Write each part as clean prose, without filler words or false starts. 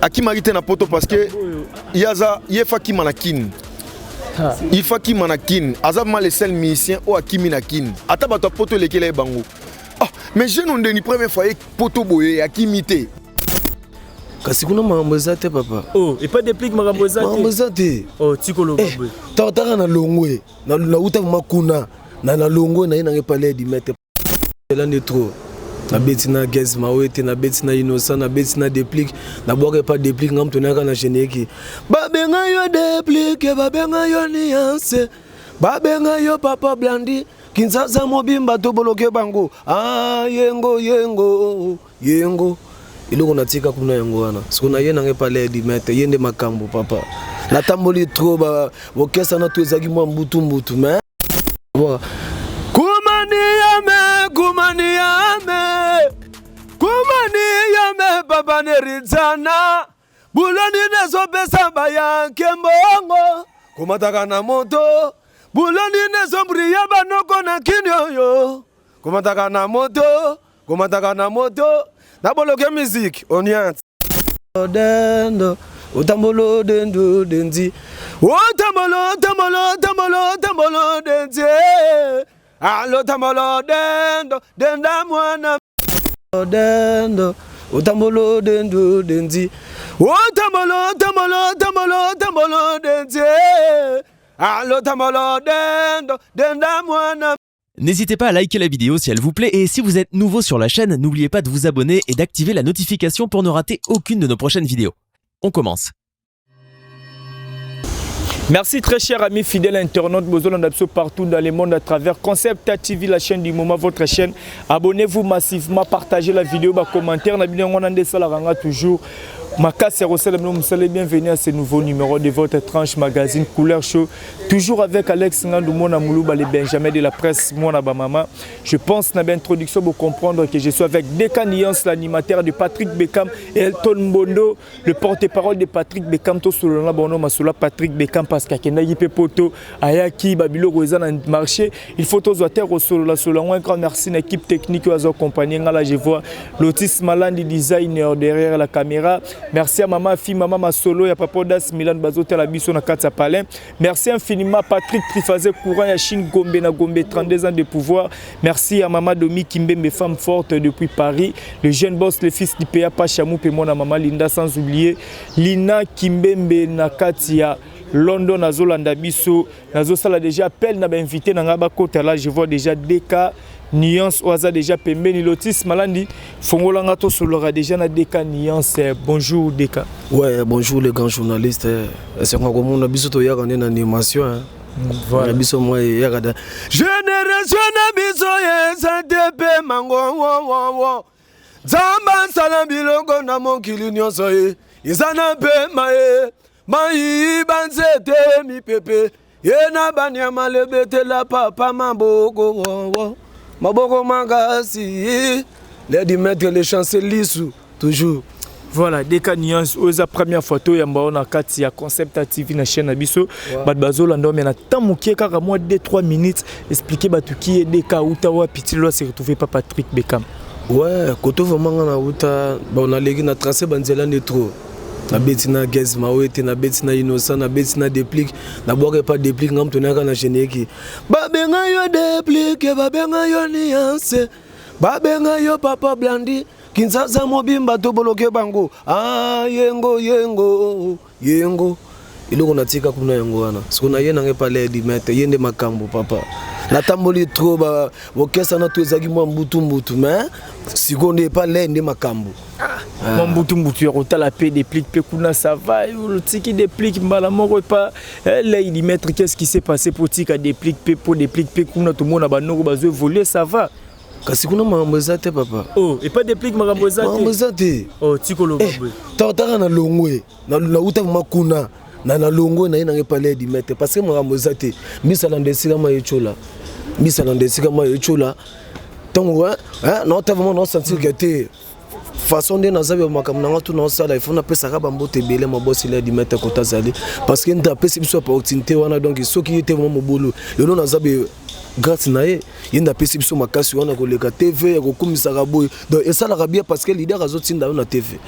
akimaki na poto parce que yaza yefaki manakin. Il faut qu'il manakin. Azabma le seul musicien ou akimi nakin. Ata bato poto lekele bango. Ah, mais je n'ai pas première fois poto boye akimité. Kasi kuna mambo papa. Oh, et pas déplique mambo zate. Oh, tikolo babwe. Tata na longwe. Na uta makuna. Na longwe na ina ngepale di mettre. Là ne trop. Na betina gaz mawete na betina innocent na betina déplique na boke pas déplique ngam tonaka na générique. Babenga yo déplique babenga yo nuance. Babenga yo papa blandi. Kinzaza mobimba to boloke bango. Ah yengo. Iloko natika kuna yango wana. Sikuna yena ngepale di mettre yende makambo papa. Na tamboli trop ba okesa na tuezaki mwa mbutu mais. Voilà. Kumani baba nerizana buloni nezo pesa baya kembongo kumataka na moto buloni nezo briya banoko na kinyoyo kumataka na moto na boloke musique oniant dendo utambolo dendo denzi utambolo denzi allo tambolo dendo denda mwana dendo utambolo dendo denzi utambolo denzi allo tambolo dendo denda mwana. N'hésitez pas à liker la vidéo si elle vous plaît et si vous êtes nouveau sur la chaîne, n'oubliez pas de vous abonner et d'activer la notification pour ne rater aucune de nos prochaines vidéos. On commence. Merci très chers amis fidèles internautes, besoin partout dans le monde à travers Concept TV, la chaîne du moment, votre chaîne. Abonnez-vous massivement, partagez la vidéo, commentaire, toujours. Makas bienvenue à ce nouveau numéro de votre tranche magazine Couleur Show. Toujours avec Alex Ngandoumona Moulouba, les Benjamin de la presse, moi Mama. Je pense dans l'introduction pour comprendre que je suis avec Deka Nuance, l'animateur de Patrick Beckham, et Elton Mbondo, le porte-parole de Patrick Beckham. Tout sur le bono masula Patrick Beckham parce qu'il y a des poto, ayaki babilo rosa dans le marché. Il faut tous water au solo la solo. Un grand merci à l'équipe technique qui a accompagné. Là je vois Lotis Malandi, designer derrière la caméra. Merci à maman, fille, maman, ma solo, il y a Papa Das, Milan Bazote, la mission à Katsa Palais. Merci infiniment Patrick Trifazé, Courant, Yachine Gombe, na Gombe, 32 ans de pouvoir. Merci à maman Domi Kimbembe, femme forte depuis Paris. Le jeune boss, le fils d'Ipea Pachamou, et mon maman Linda, sans oublier Lina Kimbembe, Nakatia. London, Nazolanda Bisso, Nazosala déjà appel, n'a invité dans Ngabakota. Là, je vois déjà Deka Nuance, Oaza déjà Pembeni Lotis Malandi. Fongolangato Solora déjà na Deka Nuance. Bonjour Deka. Ouais, bonjour les grands journalistes. C'est quoi comme on a biso to yaga en animation. Voilà. Biso moi yaga. Génération na biso ye santepe mango wo. Zamba salambilongo na monkili nyonso ye. Izana pe mae. Maï banzete mi pepe yena banya malebete la papa maboko maboko magasi les di mettre les chanceliers toujours. Voilà, Deka Nuance, oza première photo ya mbaona kati ya Concept TV na chaîne Abisso. Bat bazola ndo mena tamukie kaka moi 2-3 minutes expliquer batuki Deka utawa pitilo se retrouver pas Patrick Beckham. Ouais, koto vraiment na uta on a légui na tracé banzela ne trop. Na betina gaz mawete na betina innocent na betina déplique na boke pas déplique ngam tonaka na générique. Babenga yo déplique babenga yo nuance. Babenga yo papa blandi. Kinzaza mobimba to boloke bango. Ah yengo. Iloko natika kuna yango wana. Sikuna yena ngepale di mettre yende makambo papa. Na tamboli trop ba okesa na tuezaki mwa mbutu mais sikonde pas lende makambo. Mbutu ya kotala pe déplique pe kuna ça va le tiki déplique mbala moko pas là il mettre qu'est-ce qui s'est passé pour tika déplique pe pour déplique pe kuna tout monde ba noko bazo voler ça va. Kasi kuna mambo zate papa. Oh, et pas déplique mambo zate. Oh, tikolo babwe. Tata na longwe na uta makuna. Na longo na ina ngepale di mettre parce que mambo zate misala ndesika ma yechola. Tongo non t'as vraiment non sentir que t'es façon de nazabe makamnanga tout non ça là il faut na pesa ka bambote belé ma boss il a di mettre kota zali parce que nda pesa biso opportunité wana donc ce qui était vraiment bolo le non nazabe grâce na ye na pesi biso makasi wana koleka TV ya kokumisa kaboy donc et ça la rabia parce que leader azotinda na TV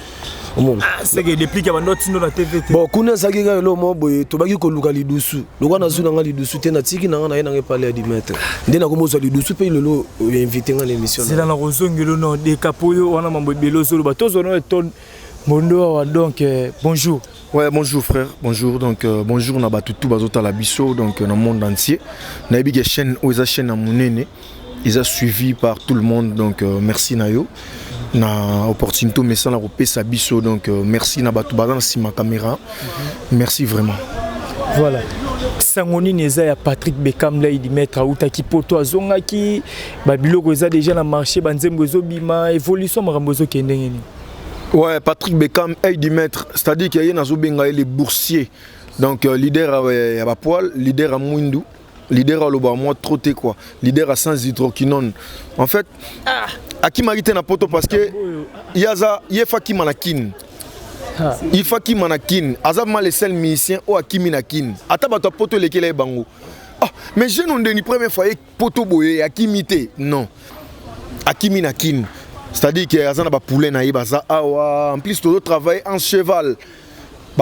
c'est que depuis qu'il y a notre tindo na TV bon kuna zaki ga lo mo boy to baki ko luka lidusu lokwa na zuna nga lidusu te na tiki na nga na ye na parler du maître ndena ko mozo lidusu pe lelo invité nga l'émission c'est dans la rozongelo non des capoyo wana mambo belo solo ba tozo no ton mondo donc bonjour. Ouais, bonjour frère, bonjour. Donc bonjour na batutu bazota la biso donc dans le monde entier. Na bi chaîne oza chaîne na monene. Ils ont suivi par tout le monde donc merci nayo. Na opportunité mais ça na repesa biso donc merci na batu bazana si ma caméra. Merci vraiment. Voilà. Sangoni neza ya Patrick Bekam là il dit mettre auta ki poto azonga ki ba biloko eza déjà na marché banzembo zo bima évolution marambozo kendengeni. Ouais, Patrick Bekam, aide maître, c'est-à-dire qu'il y a les boursiers, donc leader à Bapoil, leader à Mouindou, leader à Lobamoi, trotté quoi, leader à sans hydroquinone. En fait, à qui m'a été na poto parce que il y a Faki Manakin. Il Faki Manakin, Azab mal les seuls musiciens ou à Kimi Nakin. Ataba ta poto lesquels bango. Ah, mais je n'ai pas première fois poto boye à Kimité. Non. À Kimi Nakin. C'est-à-dire qu'il y a des poulets en plus tu travailles en cheval.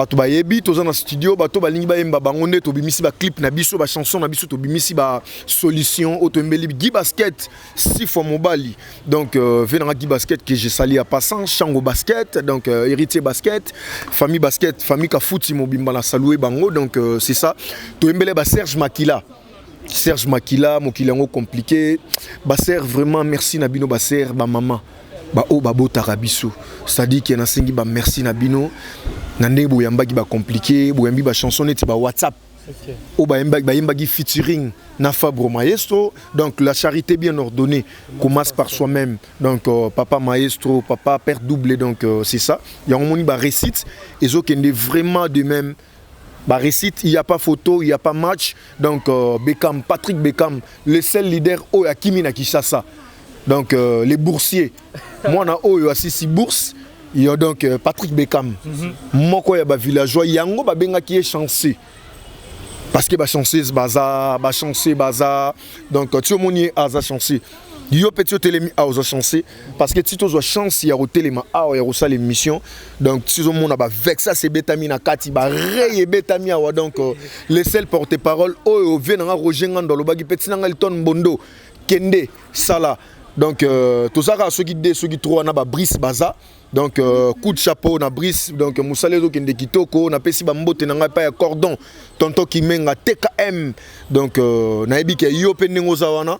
Tu vas dans le studio, tu vas un clip, une chanson, une solution, Guy Basket, 6 fois mobile. Donc, venez Guy Basket que j'ai sali à passant, Chango Basket, donc héritier basket, famille Kafout, Mobimba salué bango, donc c'est ça. Tu as Serge Makila. Serge Makila, mon kilango compliqué. Basser vraiment merci Nabino Basser, ba maman. Ba o babo tarabiso. C'est-à-dire qu'il y a un ba merci Nabino. Nande boyambagi ba compliqué, boyambi ba chanson net ba WhatsApp. O ba yambagi featuring na Fabro Maestro. Donc la charité bien ordonnée commence par soi-même. Donc papa Maestro, papa père doublé donc c'est ça. Il y a un moni ba récite et zo kende vraiment de même. Bah récite, il n'y a pas photo, il n'y a pas match. Donc Bekam, Patrick Bekam, le seul leader au Akimi na Kishasa. Donc les boursiers. Moi na au assisi bourse, il y a donc Patrick Bekam. Moi quoi il y a villageois yango ba benga qui est chanceux. Parce que ba chanceux baza, ba chanceux baza. Donc tu moni aza chanceux. Yo petit télémi a aux chanceux parce que si tu as chance il y a au téléma a il y a au salle émission donc si on a avec ça c'est bétamine à kati ba rey bétamine wa donc les seuls porte-parole o venanga Roger Ngando lo bagi petit nanga ton bondo kende sala donc tout ça ceux qui trop na ba Brice baza donc coup de chapeau na Brice donc musale zo kende kitoko na pesi ba mbote nanga pa ya cordon tonto kimenga TKM donc na ebi ke yo penengo za wana.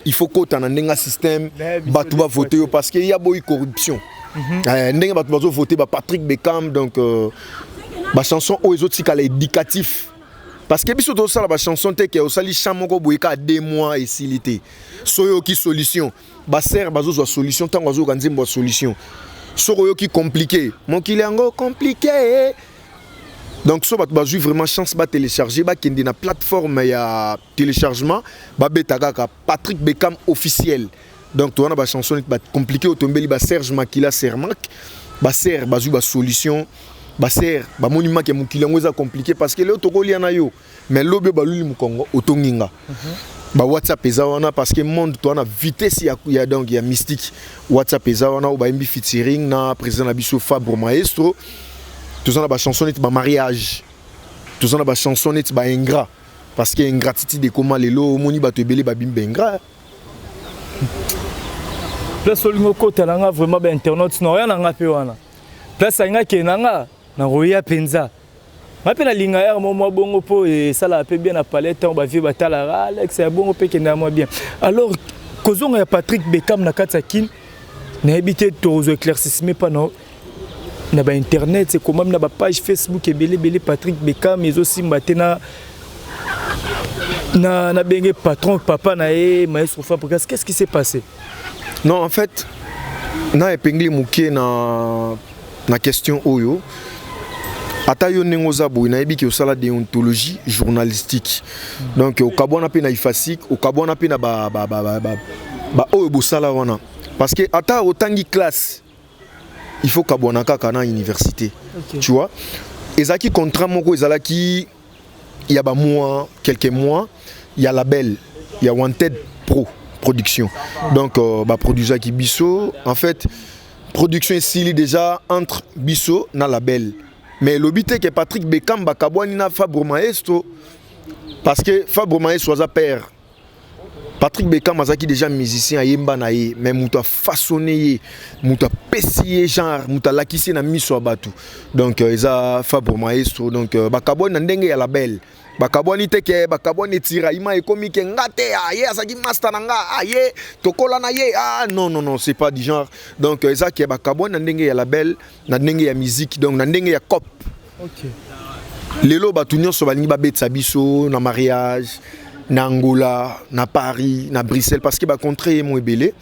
Il faut que tu aies un système qui va voter parce qu'il y a beaucoup de corruption. Il y a voter Patrick Bekam, donc la chanson aux autres c'est éducatif. Parce que si tu as la chanson, tu as une chanson qui a 2 mois et silité. Soyo qui solution. Basser bazo solution tant bazo ganzi une solution. Soyo qui compliqué. Mon qui est encore compliqué. Donc so bat bazu vraiment chance ba télécharger ba kende na plateforme ya téléchargement ba betaka Patrick Bekam officiel. Donc tu as ba chanson ba compliqué otombeli ba Serge Makila Sermak ba ser bazu ba solution ba ser ba monument ke mukilango za compliqué parce que le tokoli na yo mais lobe ba luli mukongo otonginga. Ba WhatsApp ezawana parce que monde to na vitesse ya donc ya mystique WhatsApp ezawana ou ba mbi featuring na président Abisso Fabro Maestro. Tous en a chanson et mariage. Tous en a chanson et ingrat. Parce que ingratitude de comment les lots, moni ba te belé ba bimbe ingrat. Place solingo kota nanga vraiment ba internet non rien nanga pe wana. Place nga ke nanga na roya penza. Ma pe na linga ya mo bongo po et ça la pe bien na palette on ba vie batala Alex ya bongo pe ke na moi bien. Alors kozonga ya Patrick Bekam na katsakin na habité tozo éclaircissement pas non. Na ba internet c'est comment na ba page Facebook et belé Patrick Bekam mais aussi matena na bengue patron papa na maestro Fabro qu'est-ce qui s'est passé? Non en fait na épinglé muké na question oyo ata yo nengoza boy na yebi ki osala déontologie journalistique donc au kabona pe na ifasik au kabona pe na ba oyo bosala wana parce que ata otangi classe il faut kabona kaka na université. Okay. Tu vois ezaki contrat moko ezalaki il y a ba mois quelques mois il y a label il y a Wanted Pro production. Donc produiseur qui Bisso en fait production ici déjà entre Bisso na label. Mais le but est que Patrick Bekam bakabwani na Fabre Maestro parce que Fabre Maestro a père. Patrick Bekam azaki déjà musicien ayemba na ye mais muta façonné muta pessier genre muta lakisi na miso abatu. Donc eza Fabre Maestro donc bakabwani na ndenge ya label. Bakabwani teke bakabwani tira ima ekomi ke ngate aye azaki master na nga aye tokola na ye non c'est pas du genre. Donc eza ke bakabwani na ndenge ya label na ndenge ya musique donc na ndenge ya cop. OK. Lelo batu nyonso balingi babetsa biso na mariage na Angola, na Paris, na Bruxelles parce que ba contré mo ebele.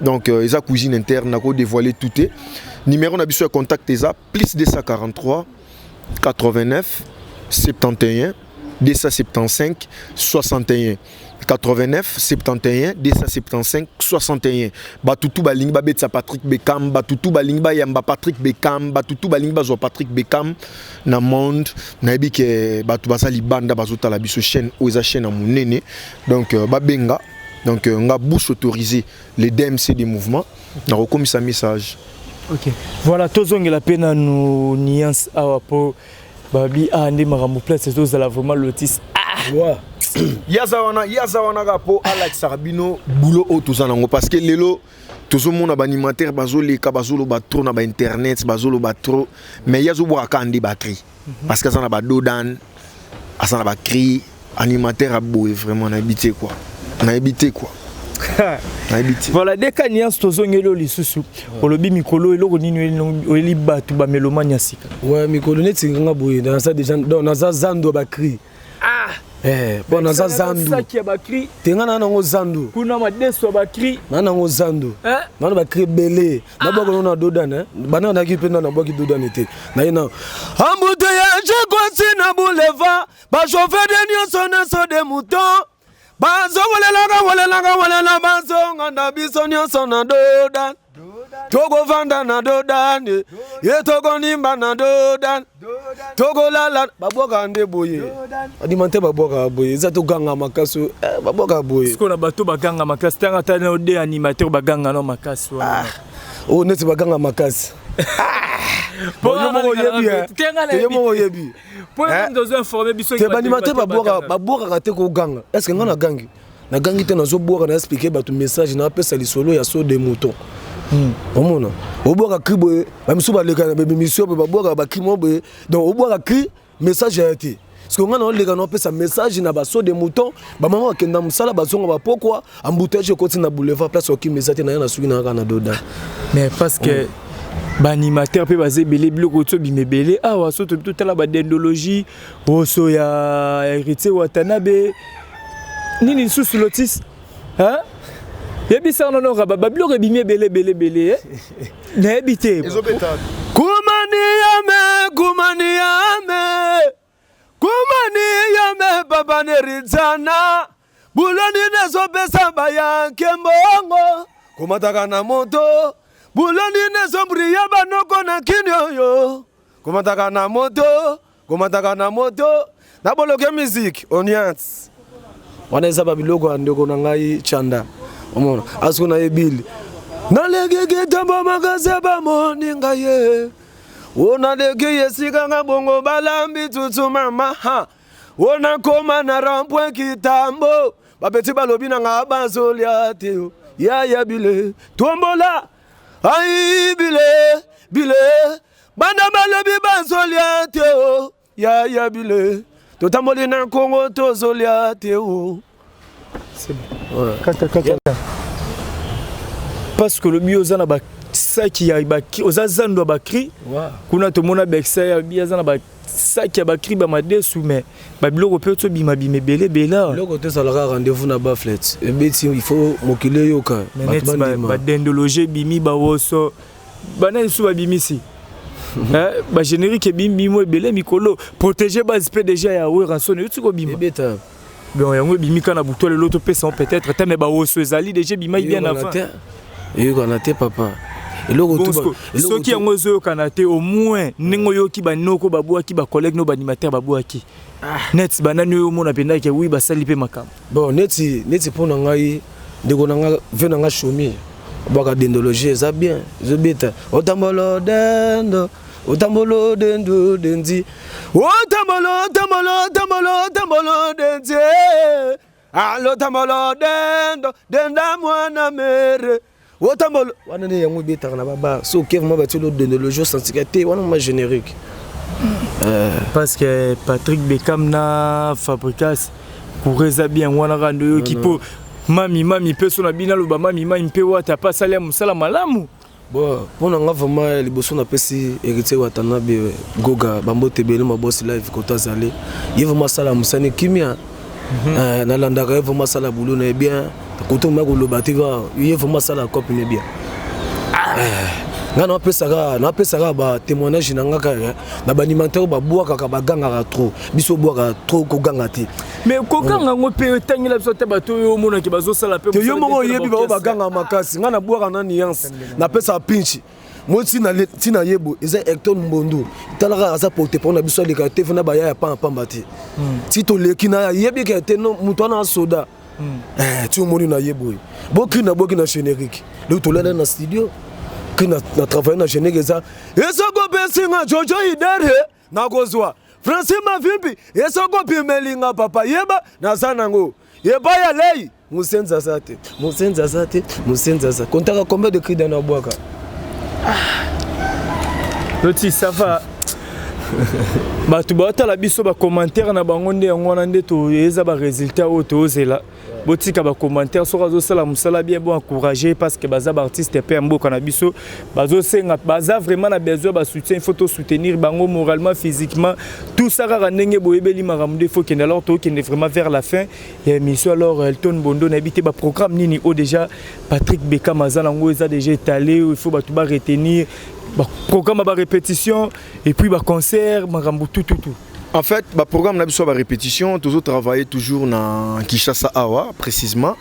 Donc eza cuisine interne na ko dévoiler tout est. Numéro na biso de contact eza plus 243 89 71 275 61 89 71 275 61 batutu balingi babetsa Patrick Bekam batutu balingi bayamba Patrick Bekam batutu balingi bazo Patrick Bekam na monde nayebi ke batu basali banda bazota la biso chaîne oza chaîne à monene donc babenga donc nga bouche autorisé les DMC des mouvements na rekomisa message. OK voilà tozonge la peine nous nuance awapo babi ande marambo place c'est la vraiment lotis ouais. Yaza wana gapo Alex Arbino boulot au tozanango parce que lelo tout mon animateur bazoli ka bazolo ba trop na ba internet bazolo ba trop mais yazo boa ka andi batterie parce que ça na ba dodan ça na ba cri animateur a boé vraiment na habité quoi voilà dès que niance tozongelo lisusu olobi mikolo eloko nini eli batu ba melomania sika ouais mikolo neti nga boye dans ça déjà dans ça zando ba cri bon naza zandu saki ba cri tenga na ngo zandu kuna madeso ba cri na ngo zandu na ba cri belé na boko na dodan bana na ki penda na boki dodan te na ina ambute ya je kwasi na boulevard ba chauffeur de nyonso na so de mouton bazo wolela bazonga na biso nyonso na dodan Togo vanda na dodan ye togo nimba na dodan togo lala baboka nde boye adimante baboka boye za to ganga makaso baboka boye siko na bato baganga makasi tanga tana ode animateur baganga no makasi wana o neti baganga makasi Te mo yebi pour nous informer biso te animateur baboka kate ko ganga est-ce que ngana gangi na gangi te nazo boka na expliquer batu message na pesa lisolo ya so de mouton. Omona oboka kribo bamiso baleka na bebe mission baboka bakimo be donc oboka kri message a été parce que ngana oleka na pesa message na baso de mouton ba mama kenda musala bazonga ba pourquoi embouteillage côté na boulevard place oki message na yana suki na kana doda mais parce que ba animateur pe bazé belé biloko to bimebele awa so to tala ba dendologie oso ya héritier Watanabe nini sous lotis hein. Yebisa non babilo rebimie belé na ebité kumani yame baba nerizana buloni nezo pesa baya kembongo kumataka na moto buloni nezo briya banoko na kinyoyo kumataka na moto na boloke musique oniats waneza babiloko andoko na ngai chanda omona asuna ebili nalege tamba magaza ba moninga ye ona lege yesika nga bongo balambi tutu mama ha ona koma na rampwe kitambo babeti balobi na nga bazolia te ya bile tombola ai bile banda balobi bazolia te ya bile totamboli na Kongo tozolia te c'est bon. Ouais. Kata. Parce que le bioza na ba saki ya ba oza zando ba cri. Kuna to mona beksa ya bioza na ba saki ya ba cri ba madesu mais ba biloko pe to bima belé bela. Biloko te sala rendez-vous na ba flet. Et beti il faut mokile yoka. Ba dendologie bimi ba woso. Bana su ba bimisi. Ba générique bimi mo belé mikolo protéger ba spé déjà ya we rançon tu ko bima. Beta. Bon yango bimika na buto le loto pesa peut-être mais ba woso ezali déjà bima bien avant. Et on a papa. ceux qui ont osé au Canada au moins n'engoyo qui banoko babou qui ba collègue no animateur babou qui net banani au monde apenda que oui ba salipe makam bon net pour ngai ndeko nanga venanga chomi baka dendologie ça bien je bête otambolo dendo dendi otambolo dendi allo tambolo dendo denda mwana mere otambolo wana ne yango beta na baba so kevma batilo dendologie sensibilité wana ma générique parce que Patrick Bekam na Fabricas pourrait bien wana rando qui peut mami personne bina lo ba mami mpe wata pas salia musala malamu bon pour nga vraiment liboso na pesi héritier Watanabe Goga bambote bele ma boss live kota zali yevo masala musane kimia na landaka yevo masala boulot na bien koto ma ko lobativa yevo masala copie ne bien nga na pesa ba témoignage na nga na ba animateur ba boaka ka baganga trop biso boaka trop ko ganga te mais ko ganga ngo pe tangila biso te bato yo mona ke bazo sala pe yo mo yebi ba baganga makasi nga na boaka na nuance na pesa pinchi mo tina yebo eza Hector Mbondo talaka asa porter pour na biso le ka te fona ba ya pa mbati ti to leki na yebi ke te no muto na soda ti o moni na yebo boki na générique le to lana na studio qui na travaillé na générique ça esoko pesinga jojo idere na kozwa Francis Mavimbi esoko pimelinga papa yeba na sanango yeba ya lei musenza sate kontaka combien de cris dans la boaka Loti ça va batu bata la biso ba commentaire na bango nde yango na nde to eza ba résultat o to zela botika ba commentaire so razo sala musala bien bon encourager parce que baza ba artiste pe mboka na biso bazo senga baza vraiment na besoin ba soutien, il faut to soutenir bango moralement, physiquement, tout ça ra ndenge boyebeli maramde, il faut qu'il alors to qu'il est vraiment vers la fin et mission alors Elton Bondo na habité ba programme nini o déjà Patrick Bekam azala ngo eza déjà étalé, il faut ba tout ba retenir programme à répétition et puis concert, tout. En fait, le programme n'a pas de répétition, toujours travailler toujours dans Kinshasa Awa précisément,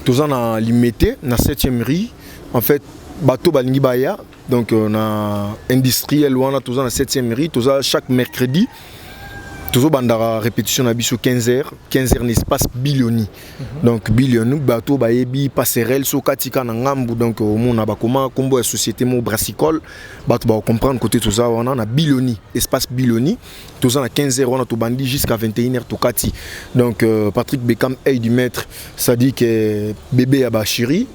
toujours dans Limité, dans 7e rue. En fait, bateau balingi baya, donc on a industriel on a toujours dans 7e rue, toujours chaque mercredi. Toujours bandara répétition na biso 15h n'espace Bilioni. Donc Bilioni bateau bayebi passerelle so katika na ngambu, donc au monde na ba comment combo la société mo brassicole bateau ba comprendre côté tout ça on a na Bilioni, espace Bilioni, toujours na 15h on a to bandi jusqu'à 21h to kati. Donc Patrick Bekam est du maître, ça dit que bébé aba chéri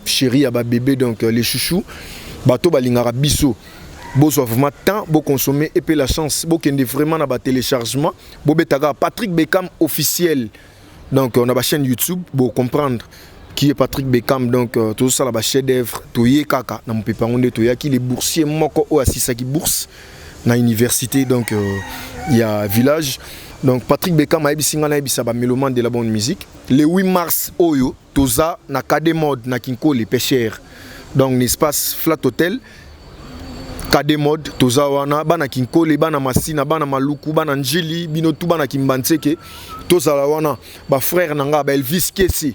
aba bébé, donc les chouchous bateau balingara biso. Bon soit vraiment temps, bon consommer et puis la chance, bon qu'il y ait vraiment un téléchargement, bon betaga Patrick Bekam officiel. Donc on a la chaîne YouTube, bon comprendre qui est Patrick Bekam, donc tout ça la chef d'œuvre, toye kaka, na mon papa on est toya qui les boursiers moko o assisa qui bourse na université, donc il y a village. Donc Patrick Bekam a ebisinga na ebisa ba mélomane de la bonne musique. Le 8 mars oyo toza na Kade Mode na Kinko les pêcheurs. Donc l'espace Flat Hotel. Kade Mode toza wana bana Kinkole bana Masina bana Maluku bana Njili bino tu bana Kimbanseke toza la wana ba frère nanga ba Elvis Kesse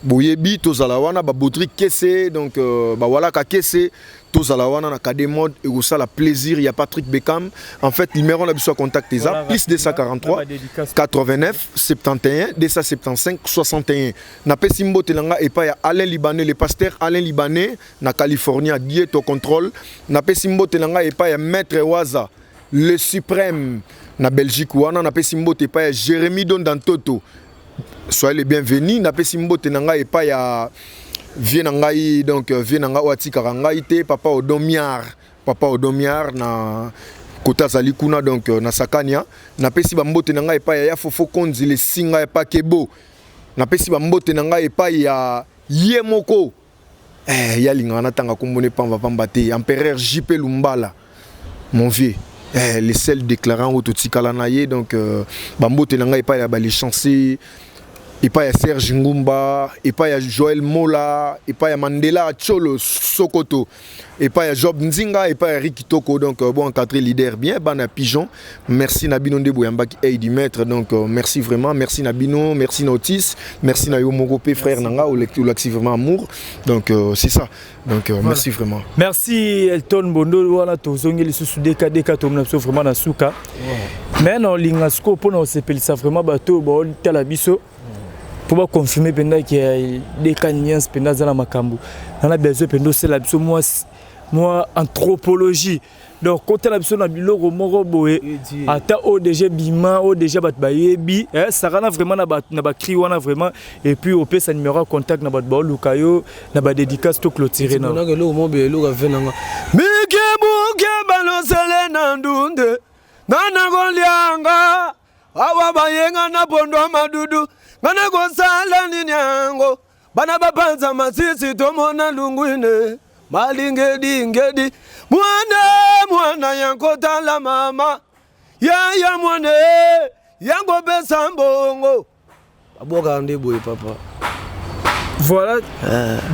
boyebi toza la wana ba Bodrick Kesse, donc ba wala ka Kesse toza la wana na Kade Mode et ça la plaisir, il y a Patrick Bekam. En fait numéro on a besoin contacter ça plus 243 89 71 275 61 na pesimbo telanga et pas ya Alain Libanais, le pasteur Alain Libanais na Californie à diète au contrôle na pesimbo telanga et pas ya maître Waza le suprême na Belgique wana na pesimbo te pas ya Jérémy Dondantoto, soyez les bienvenus na pesimbo telanga et pas ya Vienangai, donc Vienanga Wati Karangaite, Papa Odomiar na Kota Zalikuna, donc na Sakania, na pesi bambote nanga epa ya Fofo Konzi le singa epa Kebo, na pesi bambote nanga epa ya Yemoko, ya lingana tanga kombone pamba pambate, Empereur JP Lumbala, mon vieux. Les seuls déclarants autotikala naye, donc bambote nanga epa ya les chanceux et pas Serge Ngumba, et pas Joël Mola, et pas Mandela Cholo Sokoto, et pas Job Nzinga, et pas Eric Kitoko. Donc bon, encadré leader bien, Bana Pigeon. Merci Nabino Ndebouyamba qui est du maître. Donc merci vraiment, merci Nabino, merci Nautis, merci Nayo Morope frère Nanga ou l'axi vraiment amour. Donc c'est ça. Donc voilà. Merci vraiment. Merci Elton Bondo wana tozongi les sous DK tomna vraiment na suka. Mais non lingasko pour nous sepelisa vraiment bateau bon talabiso. Pour confirmer pendant qu'il y a des canyons pendant dans la makambu. On a besoin pendant c'est la moi anthropologie. Donc quand la personne a bilo romoro boé ata ODG bima ODG bat bayebi ça rana vraiment na ba cri wana vraiment et puis au pé ça numéro contact na bat ba lukayo na ba dédicace to clôturer na. On a que le mo be lo ga venanga. Mike muke balosele na ndunde. Nana golianga awa bayenga na bondo madudu. Bana gosala ninyango bana bapanza masisi tomona lunguine malingedi mwana yankota la mama ya mwane yango besa mbongo aboka ndeboye papa. Voilà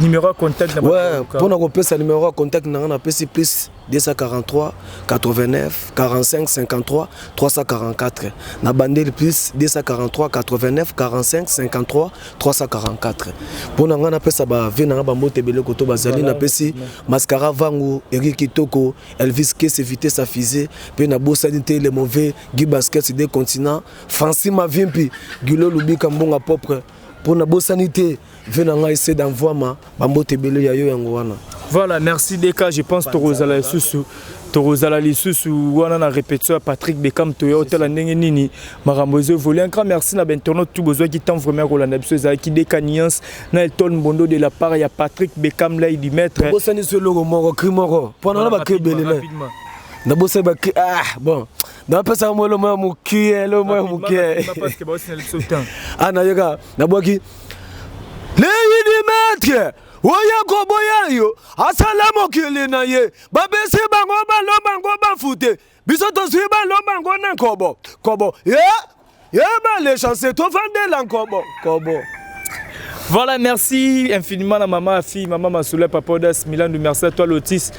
numéro de contact. Ouais, pour nous repérer numéro de contact, nous avons plus 243 89 45 53 344. Nous avons plus 243 89 45 53 344. Pour nous avons ça ba vena ba motebele koto bazali na pesi Mascara Vangu, Eric Kitoko, Elvis Kess éviter sa fusée, puis na bosanité les mauvais Guy Basket des continents, Francis Mavimpi, Gulo Lubi Kambonga propre. Pour la bonne sanité, venez essayer d'envoyer ma bambote belé yayo yangoana. Voilà, merci Deka, je pense Torozala Susu. Torozala Susu, wana na répétition Patrick Bekam Toya Hotel la Nini, Marambozo volé. Un grand merci na bentono tout besoin qui t'en vraiment Roland Absoza qui Deka Niance na Elton Bondo de la part ya Patrick Bekam là du maître. Bonne sanité sur le moro crimoro. Pendant la baké belé. Na bosse ba bon. Na pesa mo lo mo mukie lo mo mukie. Parce que bosse le sultan. Ana yoga na boki. Le yidi maître. Oya ko boya yo. Asalamu kile na ye. Ba bese bango ba fute. Biso to si bango na kobo. Kobo. Yeah ba les chances to vendre la kobo. Voilà, merci infiniment à maman, fille, maman Massoula, papa Das, Milan, merci à toi Lotis,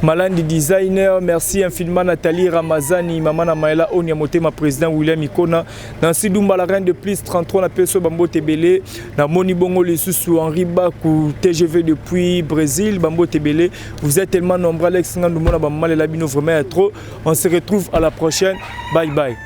Malandi designer, merci infiniment Nathalie Ramazani, maman Namaela, Oniamote, ma président William Ikona, Nancy Dumba, la reine de plus 33, la Peso Bambo Tebele, na Moni Bongo les sous Henri Bakou, TGV depuis Brésil, Bambo Tebele, vous êtes tellement nombreux, Alex Ngandoumouna, Bamma, les labino vraiment trop, on se retrouve à la prochaine, bye bye.